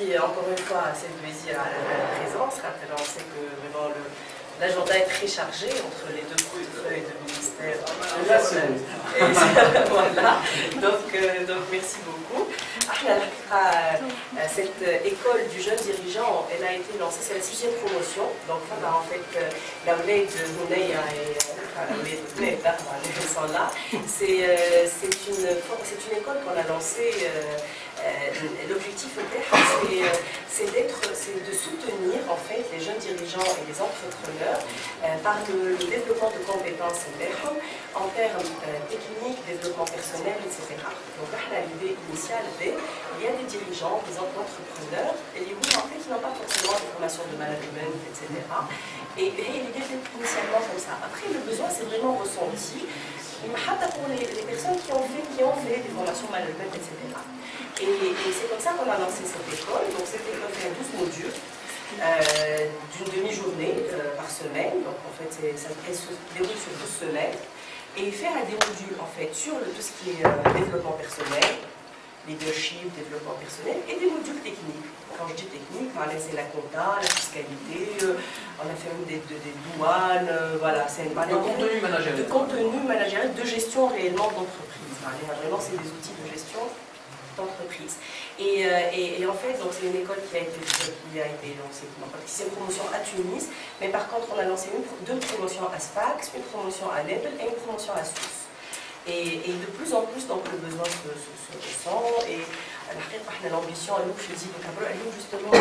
merci encore une fois à cette plaisir à la présence. On sait que vraiment l'agenda est très chargé entre les deux feuilles de ministère. Voilà, donc merci beaucoup. Cette école du jeune dirigeant, elle a été lancée, c'est la 6e promotion. Donc en fait, la Ouled de Mouneya et sont là. C'est une école qu'on a lancée. L'objectif c'est de soutenir en fait les jeunes dirigeants et les entrepreneurs par le développement de compétences en termes techniques, développement personnel, etc. Donc là, l'idée initiale il y a des dirigeants, des entrepreneurs, et en fait, ils n'ont pas forcément de formation de management, etc. Et l'idée était initialement comme ça. Après, le besoin s'est vraiment ressenti, pour les personnes qui ont fait des formations management, etc. Et c'est comme ça qu'on a lancé cette école. Donc cette école fait 12 modules d'une demi-journée par semaine. Donc en fait, elle se déroule sur 12 semaines. Et faire des modules en fait sur tout ce qui est développement personnel, leadership, développement personnel, et des modules techniques. Quand je dis technique, c'est la compta, la fiscalité, on a fait des douanes, voilà. C'est de contenu managériel. De contenu managériel, de gestion réellement d'entreprise. Vraiment, c'est des outils de gestion d'entreprise. Et en fait, c'est une école qui a été lancée, c'est une promotion à Tunis, mais par contre, on a lancé deux promotions à Sfax, une promotion à Nebel et une promotion à Sousse. Et de plus en plus, donc, le besoin se ressent. Et l'ambition, justement,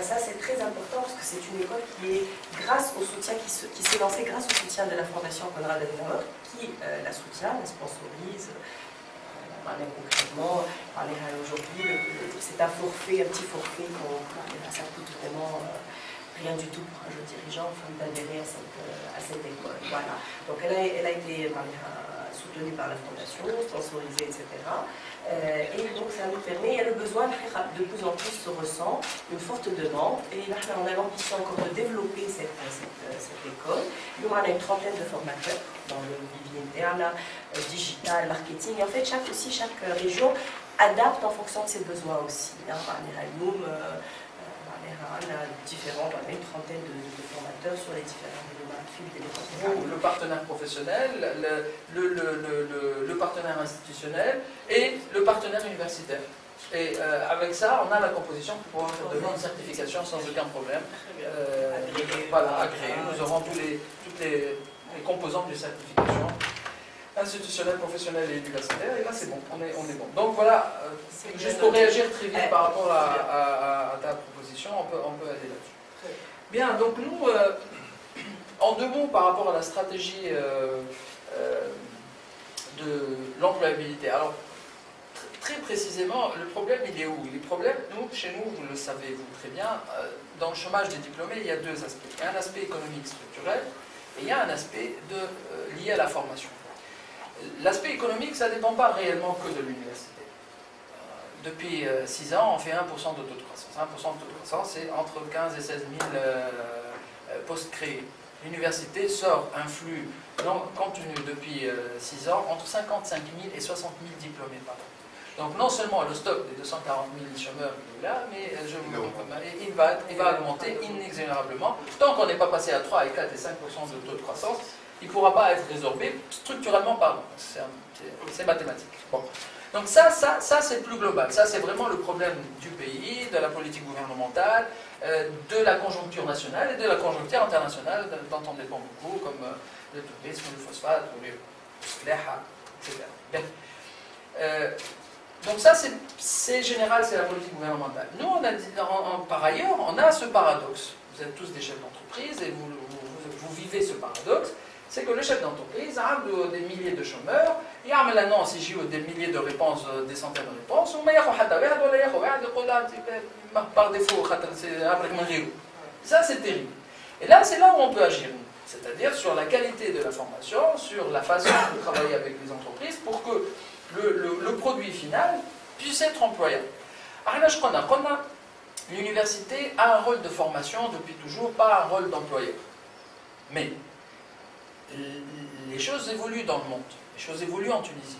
ça c'est très important parce que c'est une école qui est grâce au soutien, qui s'est lancée grâce au soutien de la Fondation Konrad Adenauer, qui la soutient, la sponsorise. Concrètement, aujourd'hui, c'est un petit forfait, ça coûte vraiment rien du tout pour un jeune dirigeant d'adhérer à cette école. Voilà. Donc elle a été soutenue par la Fondation, sponsorisée, etc. Et donc ça nous permet, le besoin de plus en plus se ressent, une forte demande, et là on a l'ambition encore de développer cette école. Nous on a une trentaine de formateurs dans le vivier interne, digital, marketing, et en fait chaque région adapte en fonction de ses besoins aussi. On a une trentaine de formateurs sur les différents fils des le partenaire professionnel, le partenaire institutionnel et le partenaire universitaire. Et avec ça, on a la composition pour pouvoir donner une certification sans aucun problème. Voilà, agréée. Nous aurons toutes les composantes de certification institutionnelle, professionnelle et universitaire. Et là, c'est bon, on est bon. Donc voilà, juste pour réagir très vite par rapport à ta proposition, on peut aller là-dessus. Bien, donc nous, en 2 mots par rapport à la stratégie de l'employabilité. Alors, très précisément, le problème, il est où? Le problème, chez nous, vous le savez vous très bien, dans le chômage des diplômés, il y a 2 aspects. Il y a un aspect économique structurel et il y a un aspect lié à la formation. L'aspect économique, ça ne dépend pas réellement que de l'université. Depuis 6 ans, on fait 1% de taux de croissance. 1% de taux de croissance, c'est entre 15 et 16 000 postes créés. L'université sort un flux contenu depuis 6 ans entre 55 000 et 60 000 diplômés par an. Donc non seulement le stock des 240 000 chômeurs est là, mais il va augmenter inexorablement. Tant qu'on n'est pas passé à 3 et 4 et 5% de taux de croissance, il ne pourra pas être résorbé structurellement parlant. C'est mathématique. Bon. Donc ça c'est plus global. Ça c'est vraiment le problème du pays, de la politique gouvernementale, de la conjoncture nationale et de la conjoncture internationale dont on dépend beaucoup, comme le tourisme, le phosphate, ou le fléha, etc. Bien. Donc ça c'est général, c'est la politique gouvernementale. Nous on a dit, par ailleurs, on a ce paradoxe. Vous êtes tous des chefs d'entreprise et vous vivez ce paradoxe. C'est que le chef d'entreprise a des milliers de chômeurs, il y a une annonce, il y a des milliers de réponses, des centaines de réponses, par défaut, ça c'est terrible. Et là, c'est là où on peut agir, c'est-à-dire sur la qualité de la formation, sur la façon de travailler avec les entreprises pour que le produit final puisse être employable. L'université a un rôle de formation depuis toujours, pas un rôle d'employeur. Mais les choses évoluent dans le monde, les choses évoluent en Tunisie.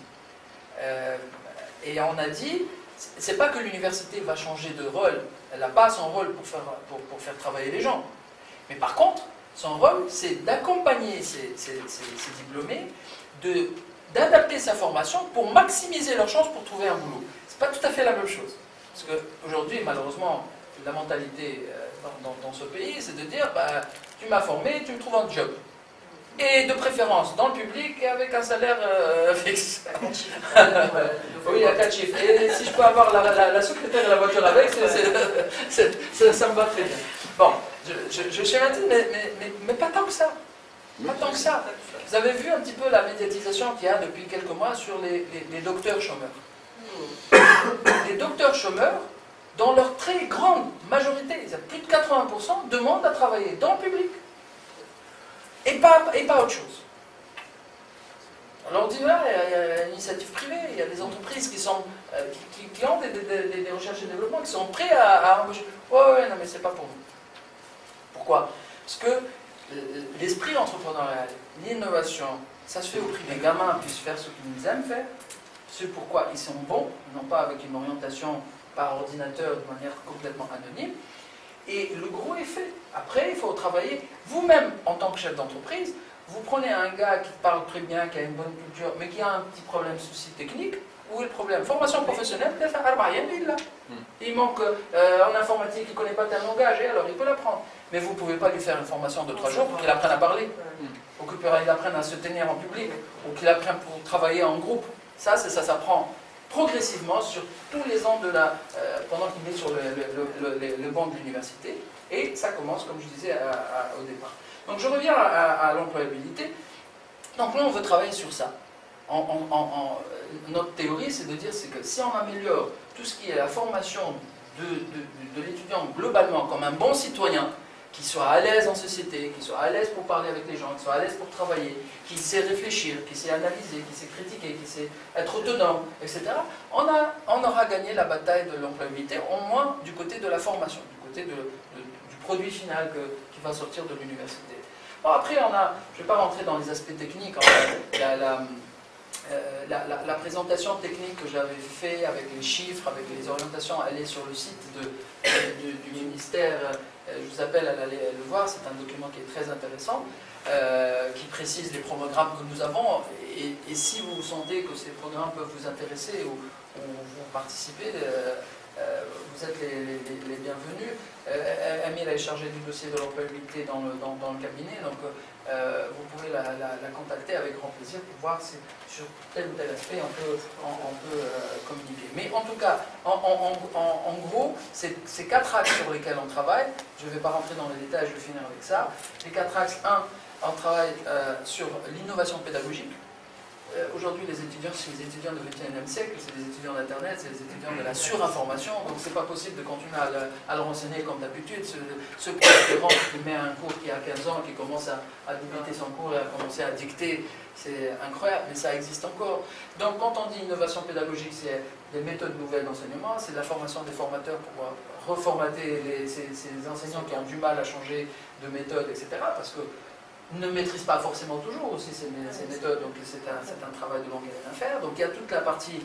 Et on a dit, c'est pas que l'université va changer de rôle, elle n'a pas son rôle pour faire travailler les gens. Mais par contre, son rôle, c'est d'accompagner ces diplômés, d'adapter sa formation pour maximiser leurs chances pour trouver un boulot. C'est pas tout à fait la même chose. Parce qu'aujourd'hui, malheureusement, la mentalité dans ce pays, c'est de dire, bah, tu m'as formé, tu me trouves un job. Et de préférence dans le public et avec un salaire fixe. Oui, à 4 chiffres. Et si je peux avoir la secrétaire et la voiture avec, ça me va très bien. Bon, je schématise, mais pas tant que ça. Pas tant que ça. Vous avez vu un petit peu la médiatisation qu'il y a depuis quelques mois sur les docteurs chômeurs. Les docteurs chômeurs, dans leur très grande majorité, plus de 80%, demandent à travailler dans le public. Et pas autre chose. Alors on dit, là, il y a l'initiative privée, il y a des entreprises qui ont des recherches et développement, qui sont prêts à embaucher. Ouais, non mais c'est pas pour nous. Pourquoi? Parce que l'esprit entrepreneurial, l'innovation, ça se fait au prix des gamins puissent faire ce qu'ils aiment faire, ce pourquoi ils sont bons, non pas avec une orientation par ordinateur de manière complètement anonyme. Et le gros est fait. Après, il faut travailler vous-même en tant que chef d'entreprise. Vous prenez un gars qui parle très bien, qui a une bonne culture, mais qui a un petit problème, souci technique. Où est le problème? Formation professionnelle, il manque en informatique, il ne connaît pas tel langage, et alors il peut l'apprendre. Mais vous ne pouvez pas lui faire une formation de 3 jours pour qu'il apprenne à parler, ou qu'il apprenne à se tenir en public, ou qu'il apprenne pour travailler en groupe. Ça s'apprend progressivement sur tous les ans pendant qu'il est sur le banc de l'université, et ça commence, comme je disais au départ. Donc je reviens à l'employabilité. Donc là, on veut travailler sur ça. Notre théorie, c'est de dire que si on améliore tout ce qui est la formation de l'étudiant globalement comme un bon citoyen, qui soit à l'aise en société, qui soit à l'aise pour parler avec les gens, qui soit à l'aise pour travailler, qui sait réfléchir, qui sait analyser, qui sait critiquer, qui sait être autonome, etc., on aura gagné la bataille de l'employabilité, au moins du côté de la formation, du côté du produit final qui va sortir de l'université. Bon, après, je ne vais pas rentrer dans les aspects techniques. La présentation technique que j'avais fait avec les chiffres, avec les orientations, elle est sur le site du ministère. Je vous appelle à aller le voir, c'est un document qui est très intéressant, qui précise les programmes que nous avons. Et si vous sentez que ces programmes peuvent vous intéresser ou vous participez, vous êtes les bienvenus. Emile est chargée du dossier de l'employabilité dans le cabinet, donc vous pouvez la contacter avec grand plaisir pour voir si sur tel ou tel aspect on peut communiquer. Mais en tout cas, en gros, ces 4 axes sur lesquels on travaille, je ne vais pas rentrer dans les détails, je vais finir avec ça. Les 4 axes, on travaille sur l'innovation pédagogique. Aujourd'hui, les étudiants, c'est les étudiants du XXIe siècle, c'est les étudiants d'Internet, c'est les étudiants de la surinformation, donc c'est pas possible de continuer à le renseigner comme d'habitude. Ce professeur qui met un cours qui a 15 ans, qui commence à dicter son cours et à commencer à dicter, c'est incroyable, mais ça existe encore. Donc quand on dit innovation pédagogique, c'est des méthodes nouvelles d'enseignement, c'est de la formation des formateurs pour reformater ces enseignants qui ont du mal à changer de méthode, etc. Parce que ne maîtrise pas forcément toujours aussi ces méthodes, donc c'est un travail de longue haleine à faire. Donc il y a toute la partie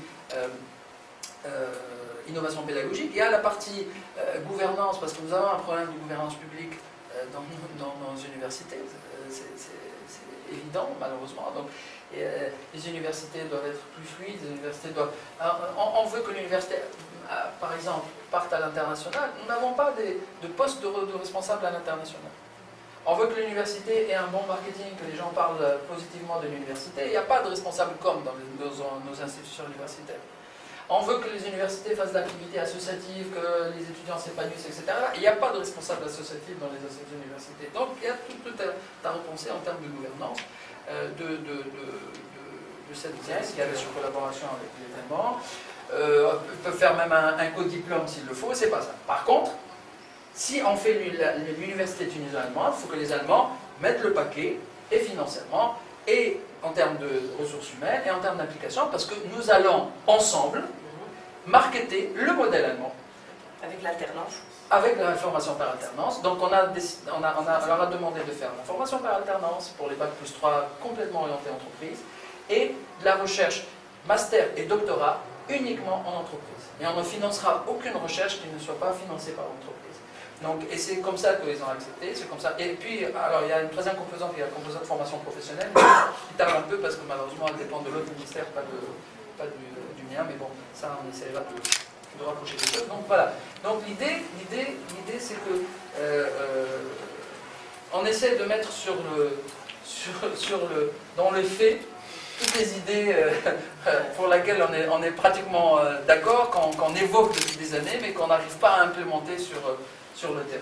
innovation pédagogique, il y a la partie gouvernance, parce que nous avons un problème de gouvernance publique dans nos universités, c'est évident malheureusement. Donc, les universités doivent être plus fluides, les universités doivent... on veut que l'université, par exemple, parte à l'international. Nous n'avons pas de poste de responsable à l'international. On veut que l'université ait un bon marketing, que les gens parlent positivement de l'université. Il n'y a pas de responsable com dans nos institutions universitaires. On veut que les universités fassent d'activités associatives, que les étudiants s'épanouissent, etc. Il n'y a pas de responsable associatif dans les universités. Donc il y a tout à repenser en termes de gouvernance de cette pièce qui est sur collaboration avec les Allemands. Ils peuvent faire même un co-diplôme s'il le faut, c'est pas ça. Par contre, si on fait l'université tunisienne-allemande, il faut que les Allemands mettent le paquet, et financièrement, et en termes de ressources humaines, et en termes d'implication, parce que nous allons ensemble marketer le modèle allemand. Avec l'alternance. Avec la formation par alternance. Donc on leur a demandé de faire la formation par alternance pour les Bac plus 3 complètement orientés entreprise, et de la recherche master et doctorat uniquement en entreprise. Et on ne financera aucune recherche qui ne soit pas financée par l'entreprise. Donc, et c'est comme ça qu'ils ont accepté, c'est comme ça. Et puis, alors il y a une troisième composante, qui est la composante de formation professionnelle, qui tarde un peu parce que malheureusement elle dépend de l'autre ministère, pas du mien, mais bon, ça on essaiera de rapprocher les deux. Donc voilà. Donc l'idée c'est que on essaie de mettre dans les faits toutes les idées pour lesquelles on est pratiquement d'accord, qu'on évoque depuis des années, mais qu'on n'arrive pas à implémenter sur le terrain.